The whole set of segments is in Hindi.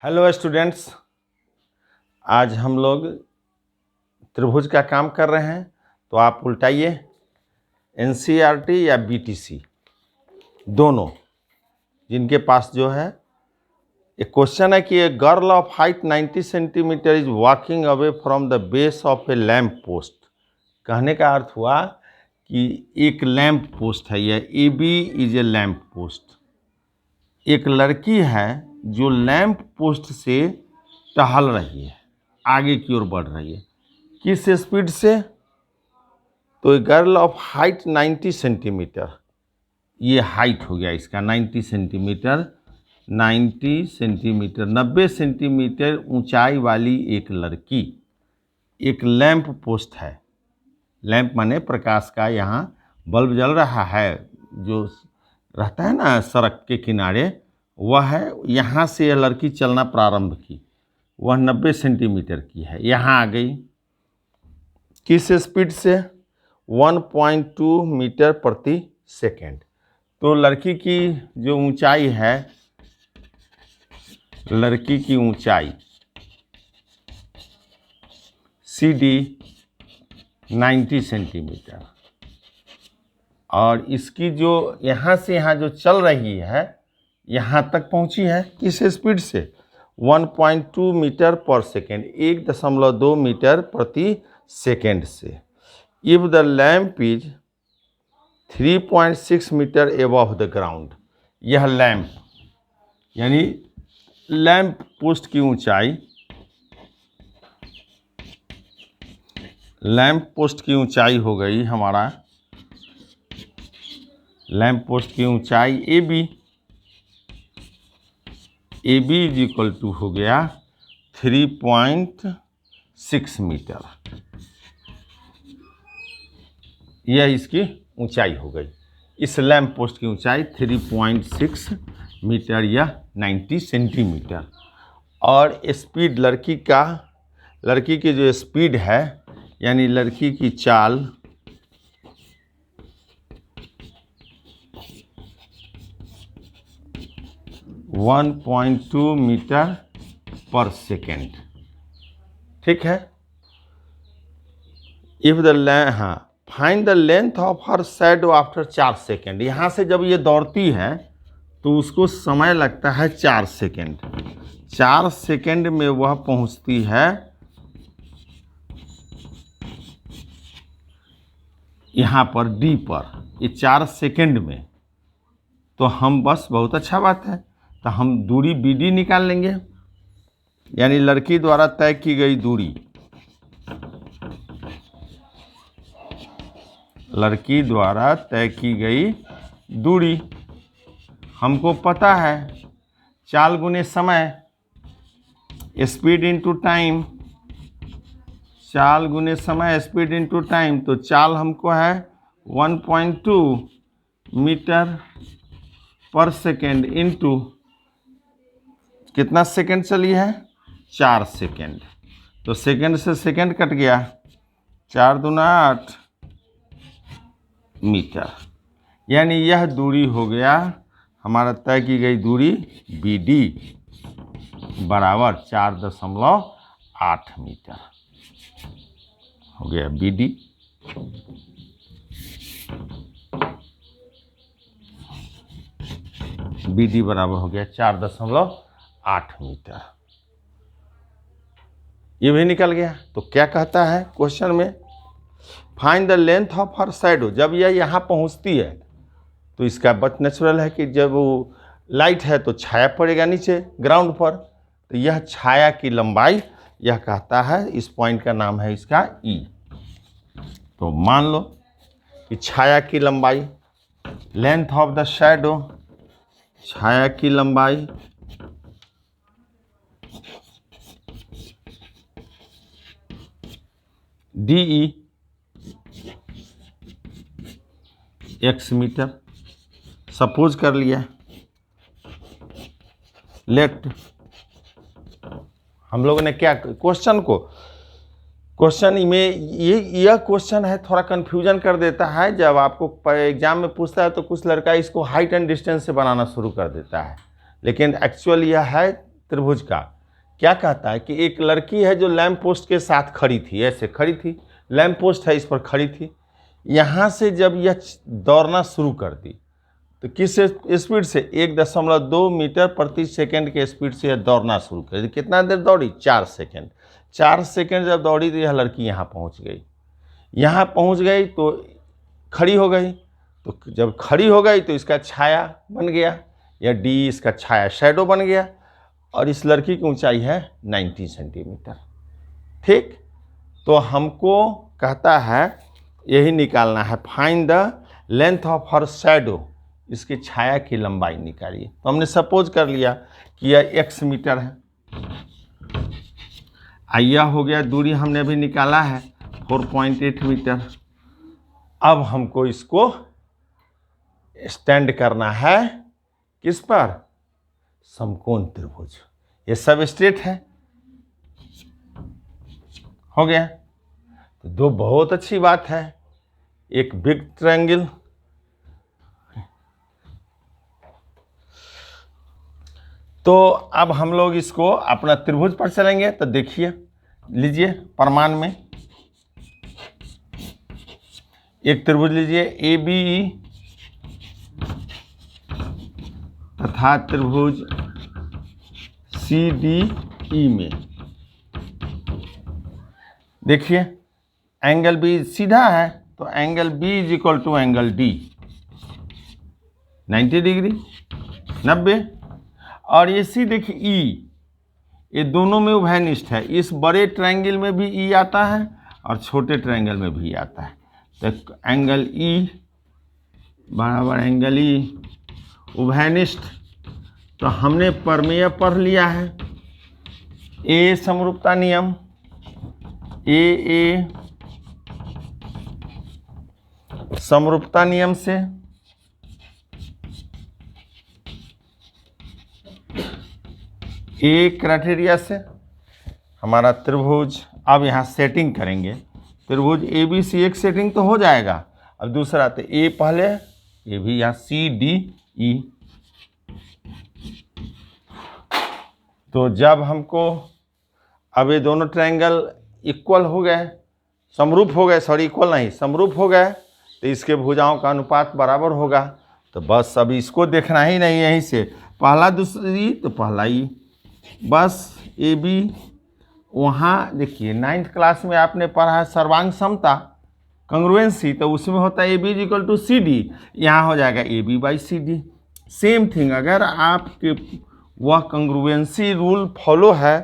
हेलो स्टूडेंट्स, आज हम लोग त्रिभुज का काम कर रहे हैं। तो आप उल्टाइए, एनसीईआरटी या बीटीसी दोनों जिनके पास जो है एक क्वेश्चन है कि a girl of height 90 centimetre is walking away from the base of A lamp post. कहने का अर्थ हुआ कि एक लैम्प पोस्ट है, यह A B is a lamp post. एक लड़की है जो लैंप पोस्ट से टहल रही है, आगे की ओर बढ़ रही है। किस स्पीड से? तो गर्ल ऑफ हाइट 90 सेंटीमीटर, ये हाइट हो गया इसका 90 सेंटीमीटर। 90 सेंटीमीटर ऊंचाई वाली एक लड़की एक लैंप पोस्ट है। लैंप माने प्रकाश का, यहाँ बल्ब जल रहा है जो रहता है ना सड़क के किनारे, वह है। यहाँ से यह लड़की चलना प्रारंभ की, वह 90 सेंटीमीटर की है, यहाँ आ गई। किस स्पीड से? 1.2 मीटर प्रति सेकेंड। तो लड़की की जो ऊंचाई है, लड़की की ऊंचाई CD 90 सेंटीमीटर, और इसकी जो यहाँ से यहाँ जो चल रही है यहाँ तक पहुँची है। किस स्पीड से? 1.2 मीटर पर सेकेंड, 1.2 मीटर प्रति सेकेंड से। If the lamp is 3.6 metre above the ground, यह लैम्प यानी लैम्प पोस्ट की ऊंचाई, लैम्प पोस्ट की ऊंचाई हो गई हमारा, लैम्प पोस्ट की ऊंचाई AB इज इक्वल टू हो गया 3.6 मीटर। यह इसकी ऊंचाई हो गई। इस लैम्प पोस्ट की ऊंचाई 3.6 मीटर या 90 सेंटीमीटर। और स्पीड लड़की की जो स्पीड है यानी लड़की की चाल, वन 1.2 मीटर पर सेकेंड। ठीक है। If the find the length of her shadow after 4 second. यहाँ से जब ये दौड़ती है तो उसको समय लगता है 4 सेकेंड। 4 सेकेंड में वह पहुँचती है यहाँ पर D पर, ये 4 सेकेंड में। तो हम बस बहुत अच्छा बात है, तो हम दूरी BD निकाल लेंगे, यानी लड़की द्वारा तय की गई दूरी, लड़की द्वारा तय की गई दूरी हमको पता है। चाल गुने समय, स्पीड इनटू टाइम, चाल गुने समय स्पीड इनटू टाइम। तो चाल हमको है 1.2 मीटर पर सेकेंड इनटू कितना सेकेंड चली है? 4 सेकेंड। तो सेकेंड से सेकेंड कट गया, 4 दूना 8 मीटर, यानी यह दूरी हो गया हमारा तय की गई दूरी BD बराबर 4.8 मीटर हो गया BD। BD बराबर हो गया 4.8 मीटर। ये भी निकल गया। तो क्या कहता है क्वेश्चन में? Find the length of her shadow. जब यह यहाँ पहुँचती है तो इसका बट नेचुरल है कि जब वो लाइट है तो छाया पड़ेगा नीचे ग्राउंड पर, तो यह छाया की लंबाई, यह कहता है, इस पॉइंट का नाम है इसका E। तो मान लो कि छाया की लंबाई, लेंथ ऑफ द शैडो, छाया की लंबाई DE x मीटर सपोज कर लिया। लेट हम लोगों ने क्या क्वेश्चन में यह क्वेश्चन है, थोड़ा कंफ्यूजन कर देता है। जब आपको एग्जाम में पूछता है तो कुछ लड़का इसको हाइट एंड डिस्टेंस से बनाना शुरू कर देता है, लेकिन एक्चुअल यह है त्रिभुज का क्या कहता है कि एक लड़की है जो लैंप पोस्ट के साथ खड़ी थी, ऐसे खड़ी थी, लैंप पोस्ट है इस पर खड़ी थी। यहाँ से जब यह दौड़ना शुरू कर दी तो किस स्पीड से 1.2 मीटर प्रति सेकंड के स्पीड से यह दौड़ना शुरू कर दी। कितना देर दौड़ी? 4 सेकंड। 4 सेकंड जब दौड़ी तो यह लड़की यहाँ पहुँच गई। यहाँ पहुँच गई तो खड़ी हो गई, तो जब खड़ी हो गई तो इसका छाया बन गया, या डी इसका छाया शैडो बन गया, और इस लड़की की ऊंचाई है 90 सेंटीमीटर। ठीक, तो हमको कहता है यही निकालना है, find the length of her shadow, इसकी छाया की लंबाई निकालिए। तो हमने सपोज कर लिया कि यह x मीटर है, यह हो गया दूरी हमने अभी निकाला है 4.8 मीटर। अब हमको इसको स्टैंड करना है किस पर? समकोण त्रिभुज। ये सब स्ट्रेट है, हो गया। तो दो बहुत अच्छी बात है, एक बिग ट्रायंगल, तो अब हम लोग इसको अपना त्रिभुज पर चलेंगे। तो देखिए, लीजिए प्रमाण में एक त्रिभुज लीजिए ABE तथा त्रिभुज CDE में देखिए एंगल B सीधा है, तो angle B is equal to angle D 90 degree 90। और ये सी देखिए E, ये दोनों में उभयनिष्ठ है। इस बड़े ट्रायंगल में भी E आता है और छोटे ट्रायंगल में भी आता है। तो एंगल E बराबर एंगल E उभयनिष्ठ। तो हमने प्रमेय पढ़ लिया है, ए समरूपता नियम, ए समरूपता नियम से ए क्राइटेरिया से हमारा त्रिभुज, अब यहाँ सेटिंग करेंगे। त्रिभुज ABC एक सेटिंग तो हो जाएगा। अब दूसरा तो ए पहले, ये भी यहाँ CDE। तो जब हमको अब ये दोनों ट्रायंगल इक्वल हो गए, समरूप हो गए, सॉरी इक्वल नहीं समरूप हो गए, तो इसके भुजाओं का अनुपात बराबर होगा। तो बस अब इसको देखना ही नहीं, यहीं से पहला दूसरी तो पहला ही, बस AB। वहाँ देखिए 9th क्लास में आपने पढ़ा है सर्वांग समता कंग्रुएंसी, तो उसमें होता है AB is equal to CD, यहाँ हो जाएगा AB by CD। Same thing, अगर आपके वह कंग्रुएंसी रूल फॉलो है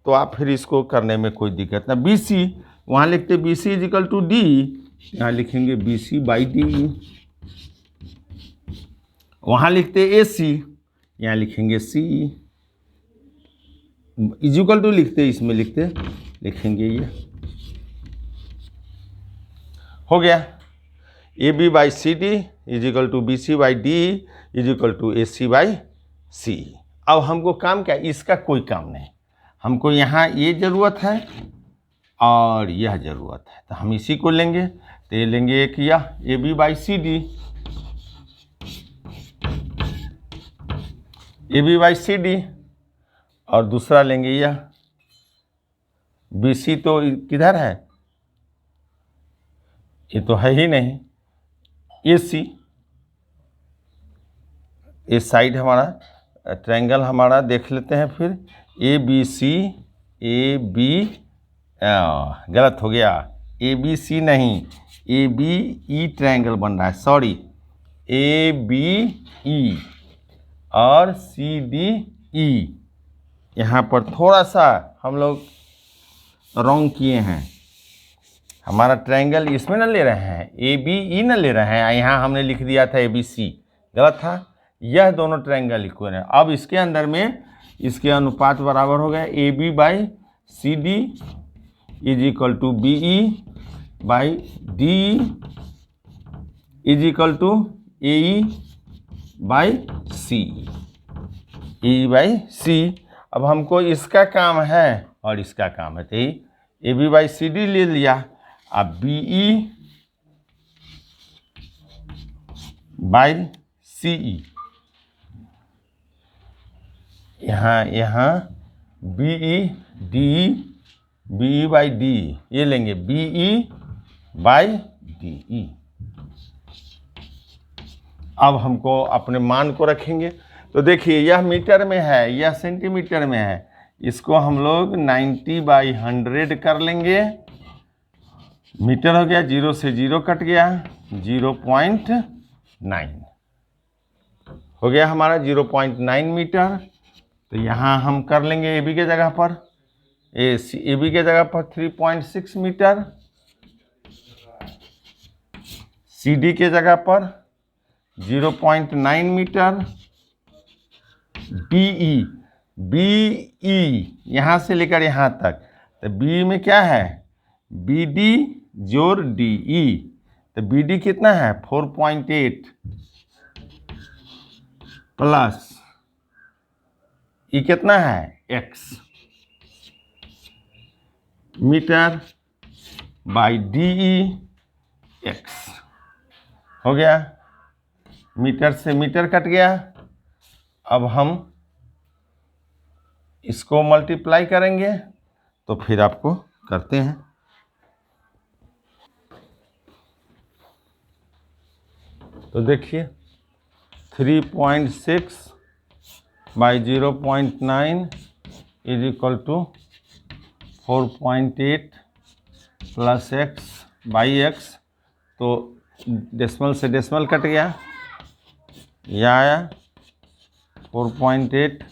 तो आप फिर इसको करने में कोई दिक्कत ना। BC वहाँ लिखते BC is equal to D, यहाँ लिखेंगे BC बाई D। वहाँ लिखते AC, यहाँ लिखेंगे CE। इज इक्वल टू लिखते, इसमें लिखेंगे ये, हो गया। AB by CD is equal to BC by D is equal to AC by CE। अब हमको काम क्या, इसका कोई काम नहीं, हमको यहाँ ये ज़रूरत है और यह ज़रूरत है, तो हम इसी को लेंगे। तो ये लेंगे एक यह AB by CD, AB by CD, और दूसरा लेंगे यह BC, तो किधर है, ये तो है ही नहीं, AC, इस साइड हमारा ट्रायंगल हमारा देख लेते हैं फिर। ABC AB गलत हो गया, ABC नहीं, ABE ट्रायंगल बन रहा है, सॉरी ABE और CDE। यहाँ पर थोड़ा सा हम लोग रॉन्ग किए हैं, हमारा ट्रायंगल इसमें न ले रहे हैं, ABE न ले रहे हैं, यहाँ हमने लिख दिया था ABC, गलत था। यह दोनों ट्रायंगल इक्वल है। अब इसके अंदर में इसके अनुपात बराबर हो गया AB by CD is equal to BE by DE is equal to AE by CE, E by C। अब हमको इसका काम है और इसका काम है, तो यही AB बाई CD ले लिया। अब BE बाई CE, यहाँ B E D E, B E by D E, ये लेंगे B E by D E. अब हमको अपने मान को रखेंगे, तो देखिए यह मीटर में है, यह सेंटीमीटर में है, इसको हम लोग 90/100 कर लेंगे। मीटर हो गया, 0 से 0 कट गया, 0.9 हो गया हमारा 0.9 मीटर। तो यहाँ हम कर लेंगे ए बी के जगह पर, ए बी के जगह पर 3.6 मीटर, सी डी के जगह पर 0.9 मीटर, बी ई यहाँ से लेकर यहाँ तक, तो बी में क्या है, बी डी जोड़ डी ई, तो बी डी कितना है 4.8 प्लस ई कितना है x metre by D E X हो गया। मीटर से मीटर कट गया। अब हम इसको मल्टीप्लाई करेंगे तो फिर आपको करते हैं। तो देखिए 3.6 by 0.9 is equal to 4.8 plus X by X, तो डेसिमल से डेसिमल कट गया, यह आया 4.8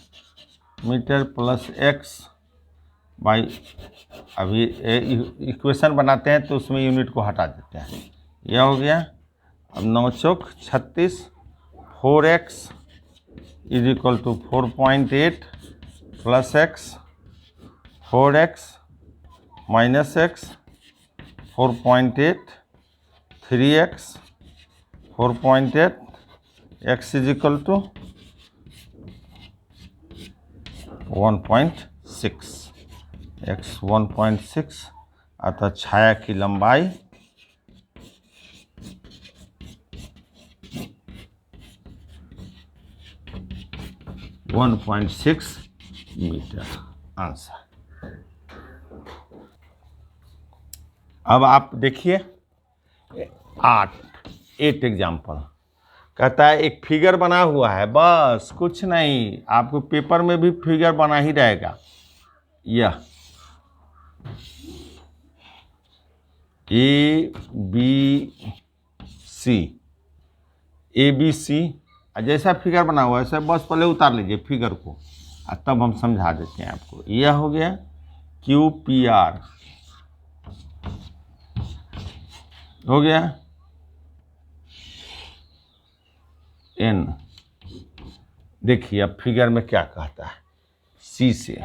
मीटर प्लस एक्स बाई, अभी इक्वेशन बनाते हैं तो उसमें यूनिट को हटा देते हैं, यह हो गया। अब 9 चौक 36, 4x is equal to 4.8 plus X, 4x minus X, 4.8 3x, 4.8 x is equal to 1.6, x 1.6 अतः छाया की लंबाई 1.6 मीटर आंसर। अब आप देखिए 8 एग्जाम्पल कहता है एक फिगर बना हुआ है, बस कुछ नहीं, आपको पेपर में भी फिगर बना ही रहेगा। यह ए बी सी जैसा फिगर बना हुआ है, ऐसा बस पहले उतार लीजिए फिगर को, तब हम समझा देते हैं आपको। यह हो गया क्यू पी आर हो गया, एन। देखिए अब फिगर में क्या कहता है, सी से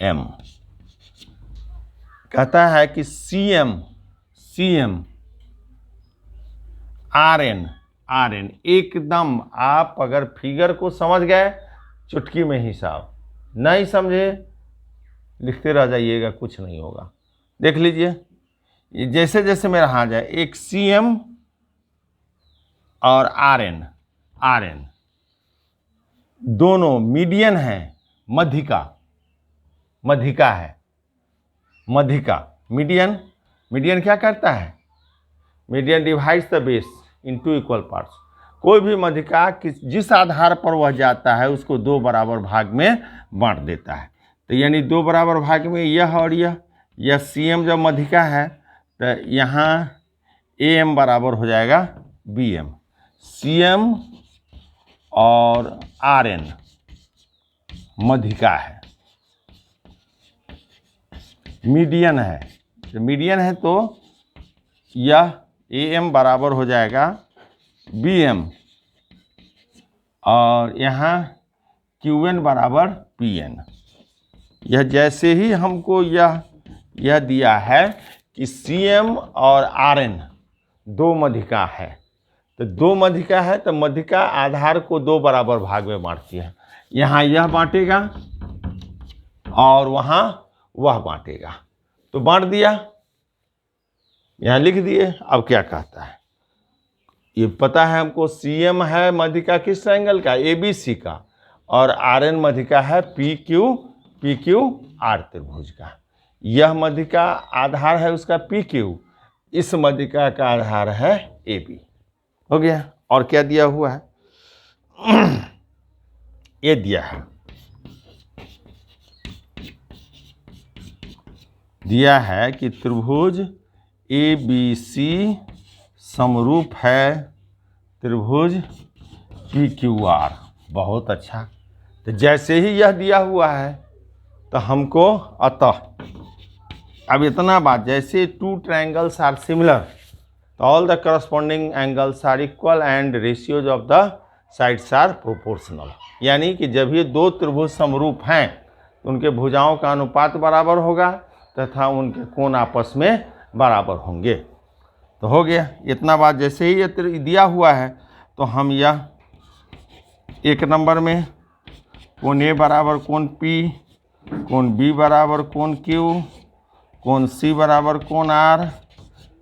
एम कहता है कि सी एम आर एन एकदम। आप अगर फिगर को समझ गए चुटकी में हिसाब, नहीं समझे लिखते रह जाइएगा, कुछ नहीं होगा। देख लीजिए ये जैसे जैसे मेरा हाथ जाए, एक सी एम और आर एन दोनों मीडियन है, मध्यिका है। मीडियन क्या करता है, median divides the base into equal parts. कोई भी मध्यिका जिस आधार पर वह जाता है उसको 2 बराबर भाग में बांट देता है। तो यानी 2 बराबर भाग में यह और यह सी एम जब मध्यिका है तो यहाँ ए एम बराबर हो जाएगा बी एम। सी एम और आर एन मध्यिका है, मीडियन है। तो मीडियन है तो यह ए एम बराबर हो जाएगा बी एम, और यहाँ क्यू एन बराबर पी एन। यह जैसे ही हमको यह दिया है कि सी एम और आर एन 2 मध्यिका है, तो 2 मध्यिका है तो मध्यिका आधार को 2 बराबर भाग में बांटती है। यहाँ यह बांटेगा और वहाँ वह बांटेगा, तो बांट दिया, यहाँ लिख दिए। अब क्या कहता है, ये पता है हमको सी एम है मध्यिका किस ट्रायंगल का, ए बी सी का, और आर एन मध्य का है पी क्यू आर त्रिभुज का। यह मध्य का आधार है उसका पी क्यू, इस मध्य का आधार है ए बी। हो गया। और क्या दिया हुआ है? ये दिया है, दिया है कि त्रिभुज ए बी सी समरूप है त्रिभुज पी क्यू आर। बहुत अच्छा। तो जैसे ही यह दिया हुआ है तो हमको अतः अब इतना बात, जैसे टू ट्रायंगल्स आर सिमिलर तो all the corresponding angles are equal and ratios of the sides are proportional. यानी कि जब ये दो त्रिभुज समरूप हैं तो उनके भुजाओं का अनुपात बराबर होगा तथा उनके कोण आपस में बराबर होंगे। तो हो गया इतना बात। जैसे ही ये दिया हुआ है तो हम यह एक नंबर में कोण ए बराबर कोण पी, कोण बी बराबर कोण क्यू, कोण सी बराबर कोण आर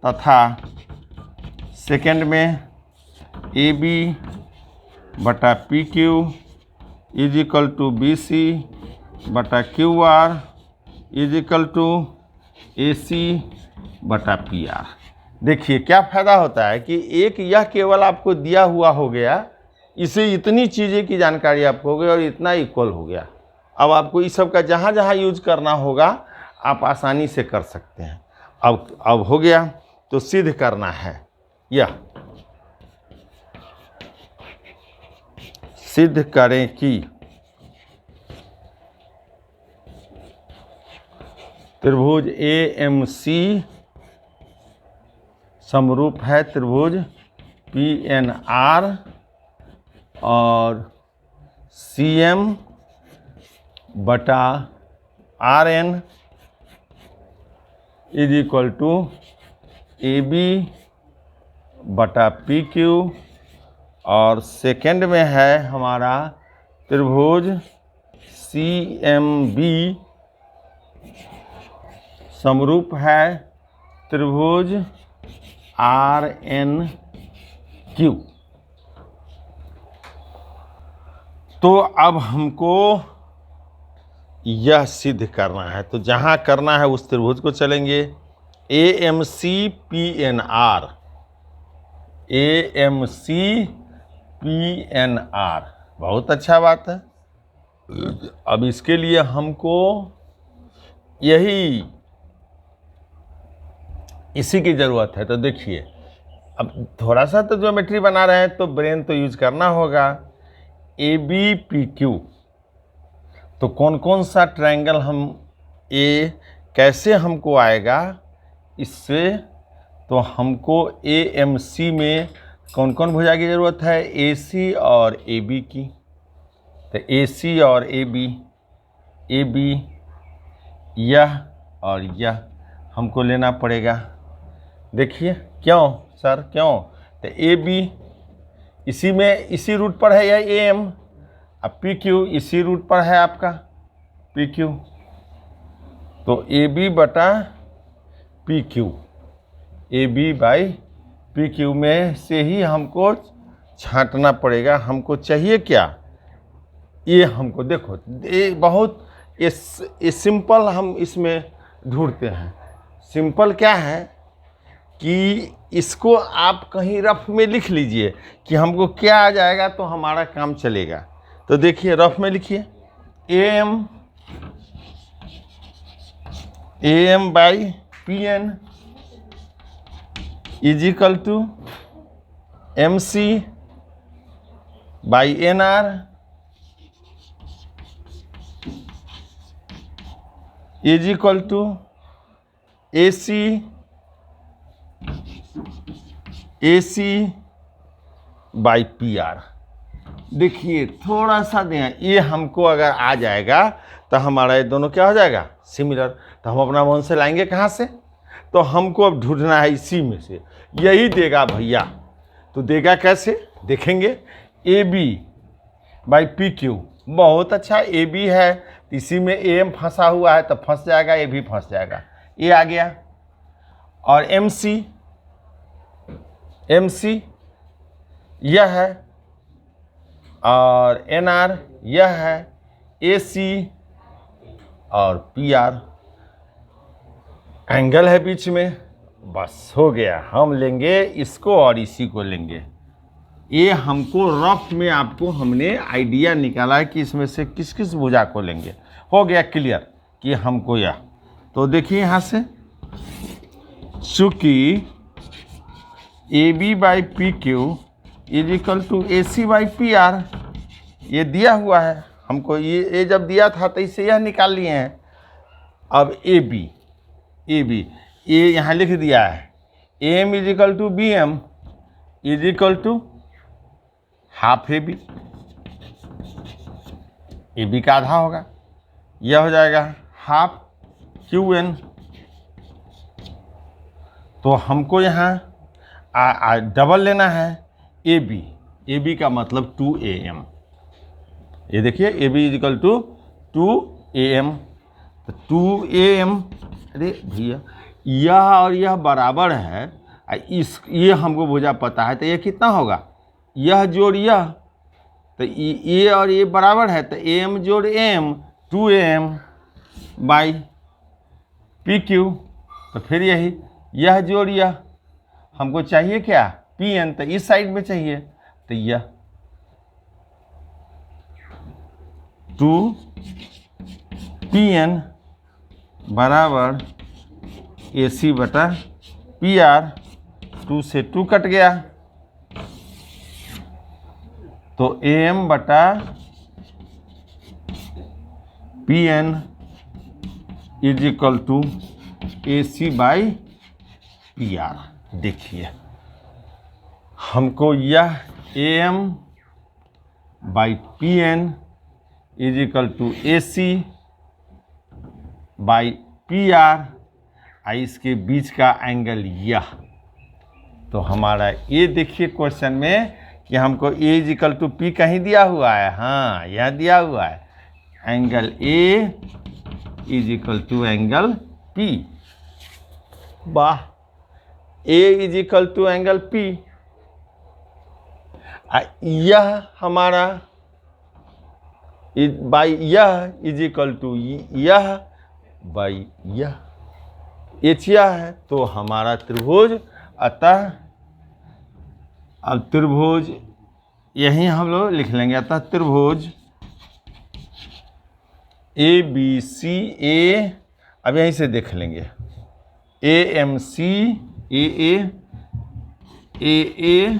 तथा सेकेंड में ए बी बटा P Q is equal to B C बटा Q R is equal to A C बटा पी आर। देखिए क्या फ़ायदा होता है कि एक यह केवल आपको दिया हुआ हो गया, इसे इतनी चीज़ें की जानकारी आपको हो गई और इतना इक्वल हो गया। अब आपको इस सब का जहाँ जहाँ यूज करना होगा आप आसानी से कर सकते हैं। अब हो गया तो सिद्ध करना है। यह सिद्ध करें कि त्रिभुज ए एम सी समरूप है त्रिभुज पी एन आर और सी एम बटा R N is equal to A B बटा पी क्यू और सेकेंड में है हमारा त्रिभुज सी एम बी समरूप है त्रिभुज आर एन क्यू। तो अब हमको यह सिद्ध करना है, तो जहाँ करना है उस त्रिभुज को चलेंगे। A M C P N R, A M C P N R, बहुत अच्छा बात है। अब इसके लिए हमको इसी की ज़रूरत है। तो देखिए अब थोड़ा सा तो ज्योमेट्री बना रहे हैं तो ब्रेन तो यूज करना होगा। ए बी पी क्यू, तो कौन कौन सा ट्रायंगल हम ए कैसे हमको आएगा इससे, तो हमको ए एम सी में कौन कौन भुजा की ज़रूरत है? ए सी और ए बी की। तो ए सी और ए बी यह और यह हमको लेना पड़ेगा। देखिए क्यों सर क्यों? तो ए बी इसी रूट पर है यह ए एम, अब पी क्यू इसी रूट पर है आपका पी क्यू। तो ए बी बटा P Q, A B by P Q में से ही हमको छांटना पड़ेगा। हमको चाहिए क्या? ये हमको देखो ये बहुत ये सिंपल हम इसमें ढूंढते हैं। सिंपल क्या है कि इसको आप कहीं रफ में लिख लीजिए कि हमको क्या आ जाएगा तो हमारा काम चलेगा। तो देखिए रफ में लिखिए A M by P N is equal to M C by N R is equal to A C by P R. देखिए थोड़ा सा दें, ये हमको अगर आ जाएगा तो हमारा ये दोनों क्या हो जाएगा? सिमिलर। तो हम अपना मन से लाएंगे कहाँ से? तो हमको अब ढूंढना है इसी में से। यही देगा भैया। तो देगा कैसे देखेंगे। A B by P Q, बहुत अच्छा। ए बी है इसी में ए एम फंसा हुआ है तो फंस जाएगा, ए भी फंस जाएगा, ये आ गया। और एम सी यह है और एन आर यह है ए सी और पी आर एंगल है बीच में। बस हो गया, हम लेंगे इसको और इसी को लेंगे। ये हमको रफ में आपको हमने आइडिया निकाला है कि इसमें से किस किस भुजा को लेंगे। हो गया क्लियर कि हमको यह, तो देखिए यहाँ से चूँकि A B by P Q is equal to A C by P R ये दिया हुआ है हमको। ये जब दिया था तो इससे यह निकाल लिए हैं। अब ए बी ये यहाँ लिख दिया है A M is equal to B M is equal to half A B का आधा होगा, यह हो जाएगा हाफ क्यू एन। तो हमको यहाँ डबल लेना है ए बी का मतलब 2am। ये देखिए A B is equal to 2am, तो 2am, अरे भैया यह और यह बराबर है, ये हमको भुजा पता है, तो ये कितना होगा, यह जोड़ यह, तो ये और ये बराबर है, तो am जोड़ m 2am by P Q. तो फिर यही यह जोड़ यह, हमको चाहिए क्या पी एन, तो इस साइड में चाहिए, तो यह 2pn बराबर ए सी बटा पी आर। 2 से 2 कट गया, तो am बटा P N is equal to A C by P R. देखिए हमको यह am by P N is equal to A C by P R, इसके बीच का एंगल यह। तो हमारा ये देखिए क्वेश्चन में कि हमको A is equal to P कहीं दिया हुआ है, हाँ यह दिया हुआ है, angle A is equal to angle P. वाह, A is equal to angle P. यह हमारा बाई यह इज इक्वल टू यह बाई यह, एचिया है। तो हमारा त्रिभुज, अतः अब त्रिभुज यही हम लोग लिख लेंगे, अतः त्रिभुज ए बी सी ए, अब यहीं से देख लेंगे, ए एम सी ए ए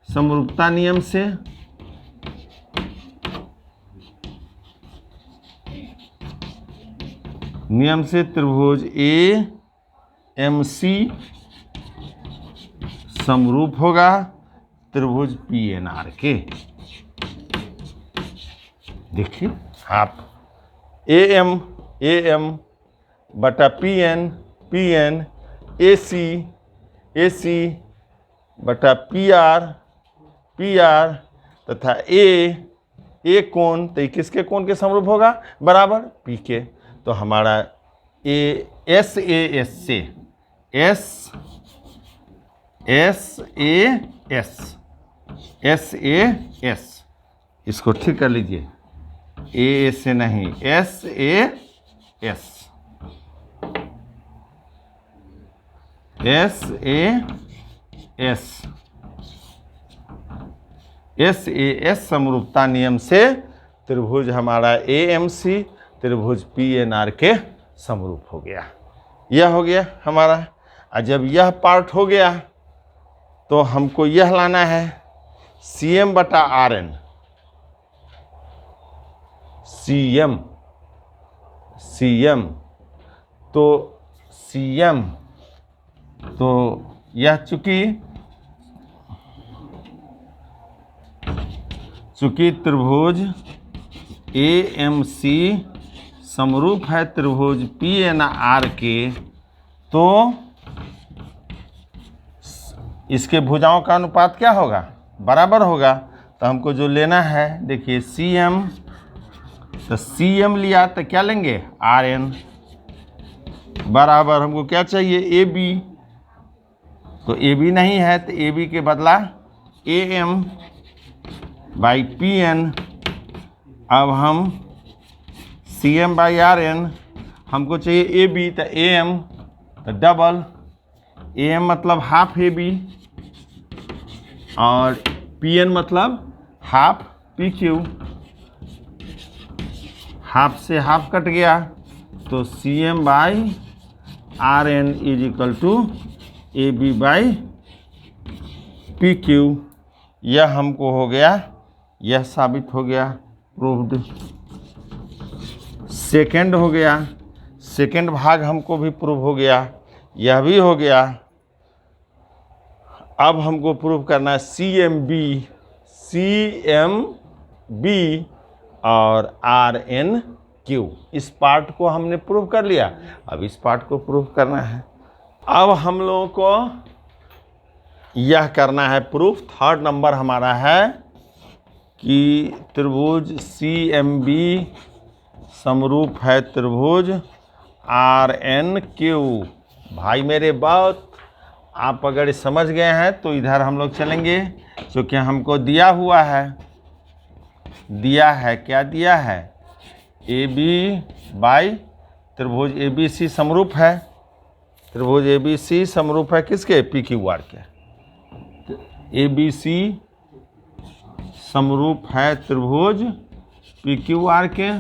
समरूपता नियम से त्रिभुज ए एम सी समरूप होगा त्रिभुज पी एन आर के। देखिए आप ए एम बटा पी एन ए सी बटा पी आर तथा ए कोण, तो किसके कोण के समरूप होगा, बराबर पी के। तो हमारा एस ए एस, इसको ठीक कर लीजिए, ए से नहीं, एस ए एस समरूपता नियम से त्रिभुज हमारा ए एम सी त्रिभुज पी एन आर के समरूप हो गया। यह हो गया हमारा। और जब यह पार्ट हो गया तो हमको यह लाना है सी एम बटा आर एन। तो यह चूंकि त्रिभुज ए एम सी समरूप है त्रिभुज पी एन आर के, तो इसके भुजाओं का अनुपात क्या होगा, बराबर होगा। तो हमको जो लेना है, देखिए सी एम, तो सी एम लिया तो क्या लेंगे, आर एन बराबर हमको क्या चाहिए, ए बी। तो ए बी नहीं है तो ए बी के बदला A M by P N. अब हम C M by R N, हमको चाहिए ए बी, तो ए एम तो डबल ए एम मतलब हाफ ए बी, और पी एन मतलब हाफ पी क्यू। हाफ से हाफ कट गया, तो C M by R N is equal to A B by P Q. यह हमको हो गया, यह साबित हो गया, प्रूव्ड। सेकंड हो गया, सेकंड भाग हमको भी प्रूव हो गया, यह भी हो गया। अब हमको प्रूव करना है सी एम बी और आर एन क्यू। इस पार्ट को हमने प्रूव कर लिया, अब इस पार्ट को प्रूव करना है। अब हम लोगों को यह करना है प्रूफ। थर्ड नंबर हमारा है कि त्रिभुज सी एम बी समरूप है त्रिभुज आर एन क्यू। भाई मेरे बात आप अगर समझ गए हैं तो इधर हम लोग चलेंगे, क्योंकि हमको दिया हुआ है, क्या दिया है, ए बी बाई त्रिभुज ए बी सी समरूप है, त्रिभुज ए बी सी समरूप है किसके, पी क्यू आर के। ए बी सी समरूप है त्रिभुज पी क्यू आर के,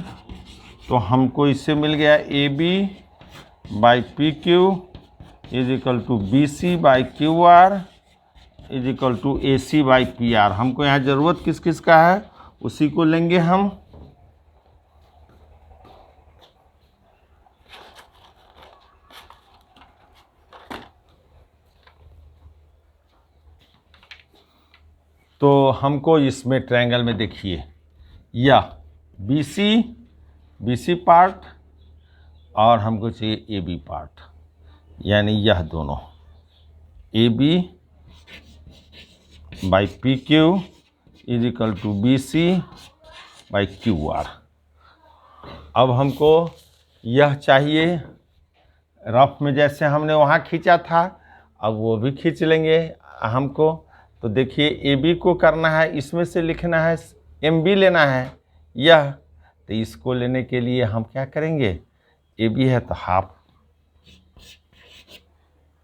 तो हमको इससे मिल गया A B by P Q is equal to B C by Q R is equal to A C by P R. हमको यहाँ ज़रूरत किस किस का है उसी को लेंगे हम। तो हमको इसमें ट्रायंगल में देखिए, यह बी सी पार्ट और हमको चाहिए ए बी पार्ट, यानी यह दोनों A B by P Q is equal to B C by Q R. अब हमको यह चाहिए रफ में, जैसे हमने वहाँ खींचा था अब वो भी खींच लेंगे हमको। तो देखिए ए बी को करना है, इसमें से लिखना है एम बी लेना है यह, तो इसको लेने के लिए हम क्या करेंगे, ए बी है तो हाफ,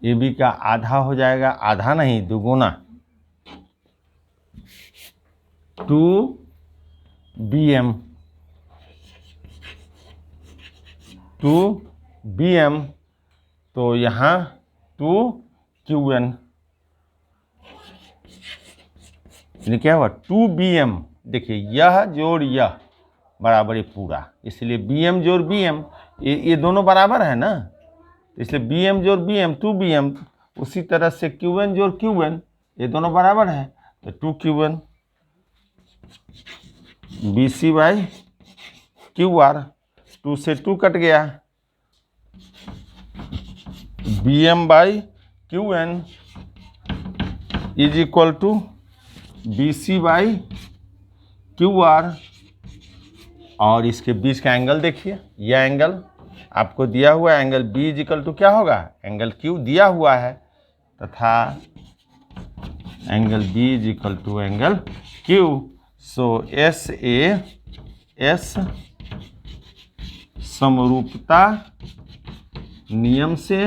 ए बी का आधा हो जाएगा, आधा नहीं दुगुना, 2bm, 2bm, तो यहाँ 2qn, यानी क्या हुआ 2bm। देखिए यह जोड़ यह बराबर है पूरा, इसलिए bm जोड़ bm, ये दोनों बराबर है ना, इसलिए bm जोड़ bm 2bm। उसी तरह से qn जोड़ qn, ये दोनों बराबर है तो 2qn bc बाई qr, 2 से 2 कट गया, bm by qn is equal to BC by QR। और इसके बीच का एंगल देखिए, यह एंगल आपको दिया हुआ है, angle B is equal to क्या होगा, एंगल Q दिया हुआ है, तथा angle B is equal to angle Q। So SAS समरूपता नियम से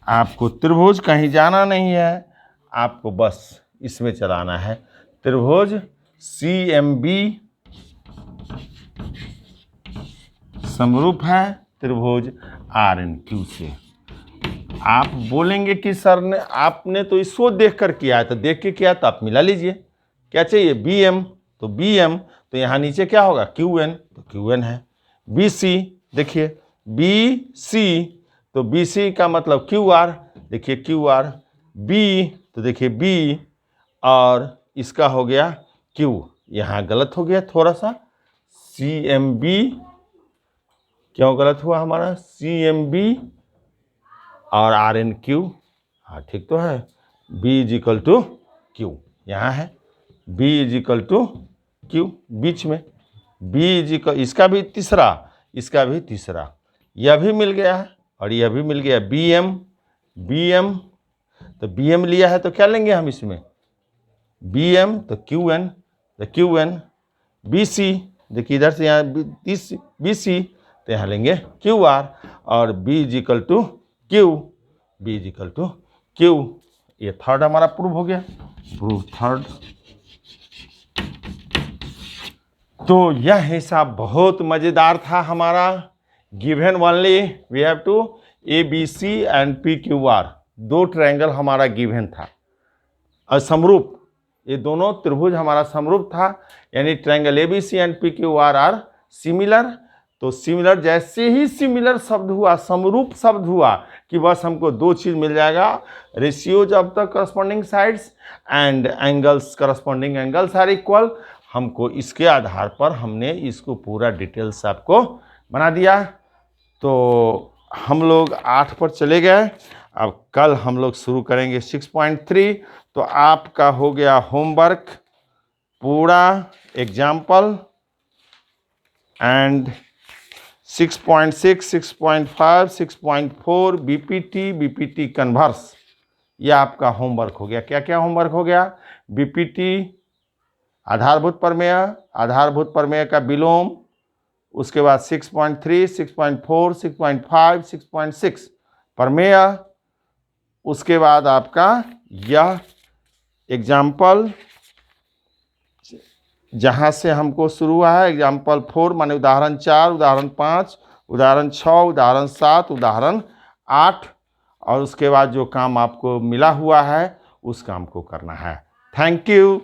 आपको त्रिभुज कहीं जाना नहीं है, आपको बस इसमें चलाना है। त्रिभुज CMB समरूप है त्रिभुज RNQ से। आप बोलेंगे कि सर ने आपने तो इसको देख कर किया है, तो देख के किया तो आप मिला लीजिए। क्या चाहिए BM, तो BM, तो यहाँ नीचे क्या होगा QN, तो QN है। BC देखिए BC, तो BC का मतलब QR, देखिए QR। B तो देखिए B, और इसका हो गया Q, यहाँ गलत हो गया थोड़ा सा, CMB क्यों गलत हुआ हमारा, CMB और RNQ, हाँ ठीक तो है, B is equal to Q यहाँ है, B is equal to Q बीच में, B इज इक्वल, इसका भी तीसरा, इसका भी तीसरा, यह भी मिल गया है और यह भी मिल गया BM, तो BM लिया है तो क्या लेंगे हम इसमें, BM तो QN, तो QN, BC देखिए इधर से यहाँ BC तो यहाँ लेंगे QR, और B is equal to Q, B is equal to Q। ये थर्ड हमारा प्रूव हो गया, प्रूव थर्ड। तो यह हिसाब बहुत मज़ेदार था हमारा। Given only we have to ABC and PQR, दो ट्रायंगल हमारा गिवन था और समरूप, ये दोनों त्रिभुज हमारा समरूप था, यानी triangle ABC and PQR are similar. तो सिमिलर जैसे ही सिमिलर शब्द हुआ, समरूप शब्द हुआ कि बस हमको दो चीज़ मिल जाएगा, ratios of the corresponding sides and angles, corresponding angles are equal. हमको इसके आधार पर हमने इसको पूरा डिटेल्स आपको बना दिया। तो हम लोग 8 पर चले गए, अब कल हम लोग शुरू करेंगे 6.3। तो आपका हो गया होमवर्क पूरा एग्जाम्पल, एंड 6.6, 6.5, 6.4 बीपीटी कन्वर्स, ये आपका होमवर्क हो गया। क्या क्या होमवर्क हो गया? बीपीटी आधारभूत प्रमेय, आधारभूत प्रमेय का विलोम, उसके बाद 6.3, 6.4, 6.5, 6.6 प्रमेय, उसके बाद आपका यह एग्जाम्पल जहाँ से हमको शुरू हुआ है, एग्जाम्पल 4 माने उदाहरण 4, उदाहरण 5, उदाहरण 6, उदाहरण 7, उदाहरण 8, और उसके बाद जो काम आपको मिला हुआ है उस काम को करना है। Thank you.